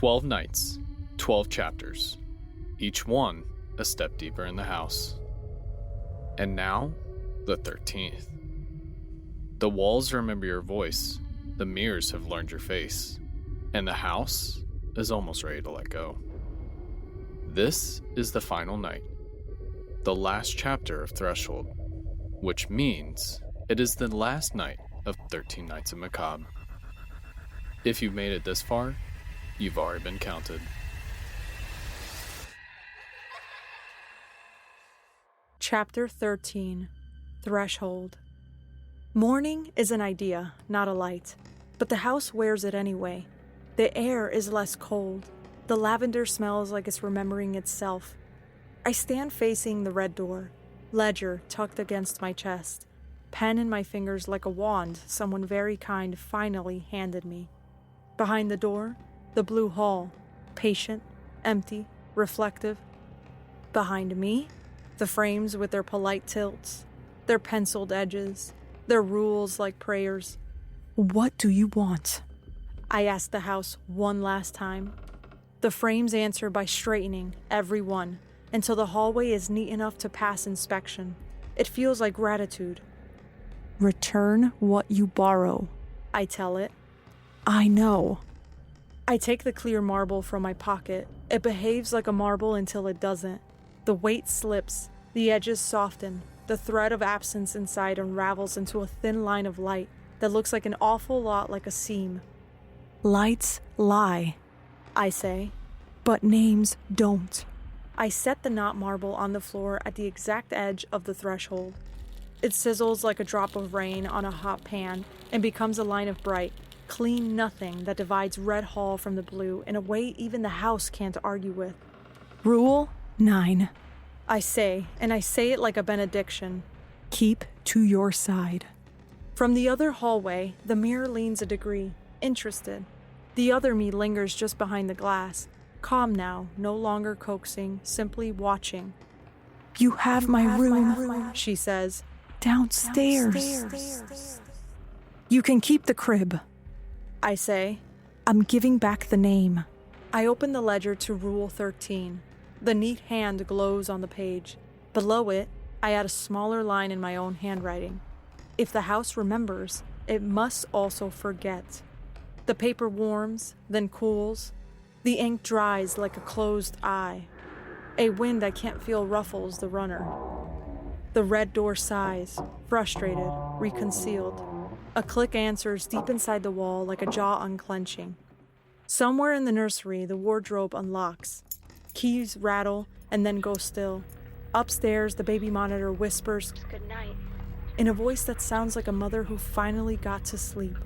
12 nights, 12 chapters, each one a step deeper in the house. And now, the 13th. The walls remember your voice, the mirrors have learned your face, and the house is almost ready to let go. This is the final night, the last chapter of Threshold, which means it is the last night of 13 Nights of Macabre. If you've made it this far, you've already been counted. Chapter 13, Threshold. Morning is an idea, not a light, but the house wears it anyway. The air is less cold. The lavender smells like it's remembering itself. I stand facing the red door, ledger tucked against my chest, pen in my fingers like a wand someone very kind finally handed me. Behind the door, the blue hall, patient, empty, reflective. Behind me, the frames with their polite tilts, their penciled edges, their rules like prayers. "What do you want?" I ask the house one last time. The frames answer by straightening every one until the hallway is neat enough to pass inspection. It feels like gratitude. "Return what you borrow," I tell it. "I know." I take the clear marble from my pocket. It behaves like a marble until it doesn't. The weight slips, the edges soften, the thread of absence inside unravels into a thin line of light that looks like an awful lot like a seam. "Lights lie," I say, "but names don't." I set the knot marble on the floor at the exact edge of the threshold. It sizzles like a drop of rain on a hot pan and becomes a line of bright, clean nothing that divides Red Hall from the blue in a way even the house can't argue with. "Rule 9, I say, and I say it like a benediction. Keep to your side." From the other hallway, the mirror leans a degree, interested. The other me lingers just behind the glass, calm now, no longer coaxing, simply watching. "You have my room," she says. Downstairs. "You can keep the crib," I say. "I'm giving back the name." I open the ledger to Rule 13. The neat hand glows on the page. Below it, I add a smaller line in my own handwriting. If the house remembers, it must also forget. The paper warms, then cools. The ink dries like a closed eye. A wind I can't feel ruffles the runner. The red door sighs, frustrated, reconciled. A click answers deep inside the wall like a jaw unclenching. Somewhere in the nursery, the wardrobe unlocks. Keys rattle and then go still. Upstairs, the baby monitor whispers, "Good night," in a voice that sounds like a mother who finally got to sleep.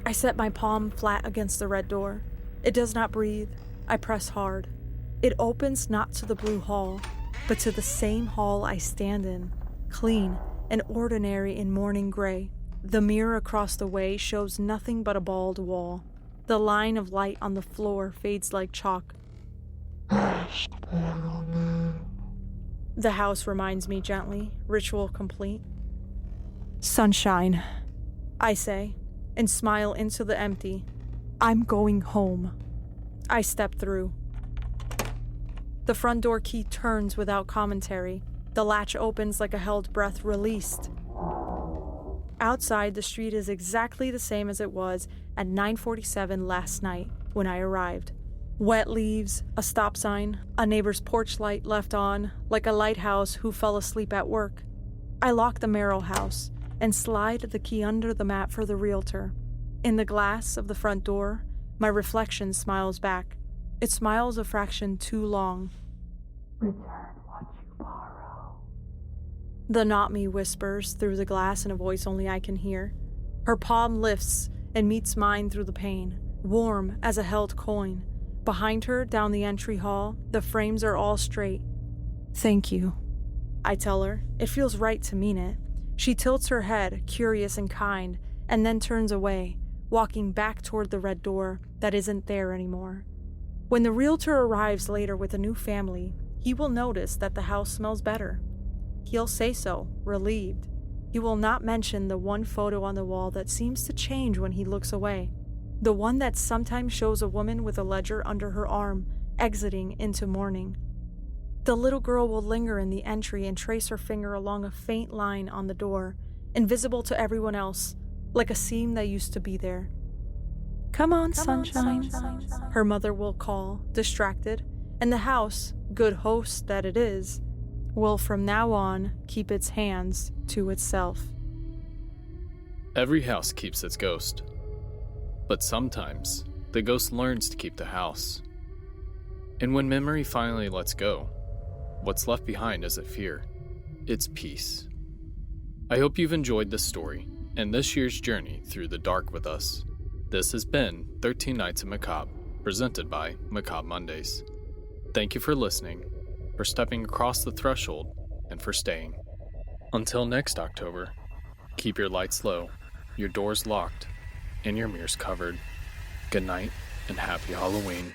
I set my palm flat against the red door. It does not breathe. I press hard. It opens not to the blue hall, but to the same hall I stand in, clean and ordinary in morning gray. The mirror across the way shows nothing but a bald wall. The line of light on the floor fades like chalk. The house reminds me gently, ritual complete. "Sunshine," I say, and smile into the empty. "I'm going home." I step through. The front door key turns without commentary. The latch opens like a held breath released. Outside, the street is exactly the same as it was at 9:47 last night when I arrived. Wet leaves, a stop sign, a neighbor's porch light left on, like a lighthouse who fell asleep at work. I lock the Marrow house and slide the key under the mat for the realtor. In the glass of the front door, my reflection smiles back. It smiles a fraction too long. "Return what you borrow," the not-me whispers through the glass in a voice only I can hear. Her palm lifts and meets mine through the pane, warm as a held coin. Behind her, down the entry hall, the frames are all straight. "Thank you," I tell her. It feels right to mean it. She tilts her head, curious and kind, and then turns away, walking back toward the red door that isn't there anymore. When the realtor arrives later with a new family, he will notice that the house smells better. He'll say so, relieved. He will not mention the one photo on the wall that seems to change when he looks away. The one that sometimes shows a woman with a ledger under her arm, exiting into morning. The little girl will linger in the entry and trace her finger along a faint line on the door, invisible to everyone else, like a seam that used to be there. Come on, sunshine, her mother will call, distracted, and the house, good host that it is, will from now on keep its hands to itself. Every house keeps its ghost, but sometimes the ghost learns to keep the house. And when memory finally lets go, what's left behind isn't fear, it's peace. I hope you've enjoyed this story and this year's journey through the dark with us. This has been 13 Nights of Macabre, presented by Macabre Mondays. Thank you for listening, for stepping across the threshold, and for staying. Until next October, keep your lights low, your doors locked, and your mirrors covered. Good night and happy Halloween.